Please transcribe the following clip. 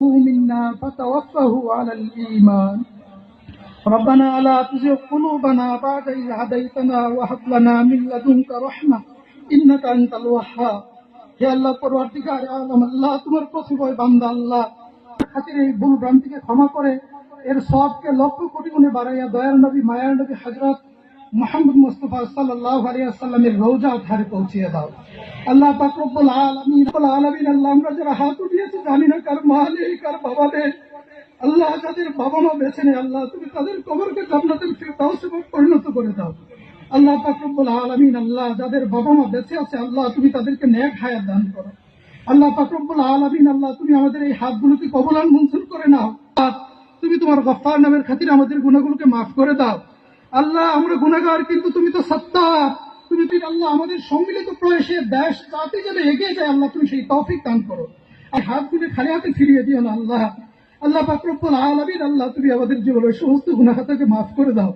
منا فتوفه على الإيمان ربنا لا تزغ قلوبنا بعد إذ هديتنا وهب لنا من لدنك رحمة إنك أنت الوهاب হে আল্লাহ পরওয়ারদিগার আলম আল্লাহ তোমার প্রতিভয় বান্দা আল্লাহ খাতির এই ভুল ভ্রান্তিকে ক্ষমা করে এর সবকে লক্ষ কোটি গুণে বাড়াইয়া দয়ার নবী মায়ার নবী হযরত মুহাম্মদ মুস্তাফা সাল্লাল্লাহু আলাইহি ওয়াসাল্লামের রওজা ধারে পৌঁছিয়ে দাও। আল্লাহ পাক রব্বুল আলামিন আল্লাহ আমরা যারা হাত উঠিয়েছি জানি না কার মালিক কার বাবা নেই আল্লাহ যাদের বাবা মা বেঁচে নেই আল্লাহ তুমি তাদের কবরকে জান্নাতুল ফিরদাউসে পরিণত করে দাও। আল্লাহ পাক রব্বুল আলামিন আল্লাহ যাদের বাবা মা বেঁচে আছে আল্লাহ তুমি তাদেরকে নেক হায়াত দান করো। আল্লাহ পাক রব্বুল আলামিন আল্লাহ তুমি আমাদের এই হাতগুলোকে কবুল মঞ্জুর করে নাও। তুমি তোমার গফফার নামের খাতিরে আমাদের গুনাহগুলোকে মাফ করে দাও। আল্লাহ আমরা গুনাহগার কিন্তু তুমি তো সত্তার, তুমি আল্লাহ আমাদের সম্মিলিত প্রয়াসে দেশ জাতি যেন এগিয়ে যায় আল্লাহ তুমি সেই তৌফিক দান করো। আর হাতগুলো খালি হাতে ফিরিয়ে দিও না আল্লাহ। আল্লাহ পাক রব্বুল আলামিন আল্লাহ তুমি আমাদের জীবনের সমস্ত গুনাহ খাতাকে মাফ করে দাও।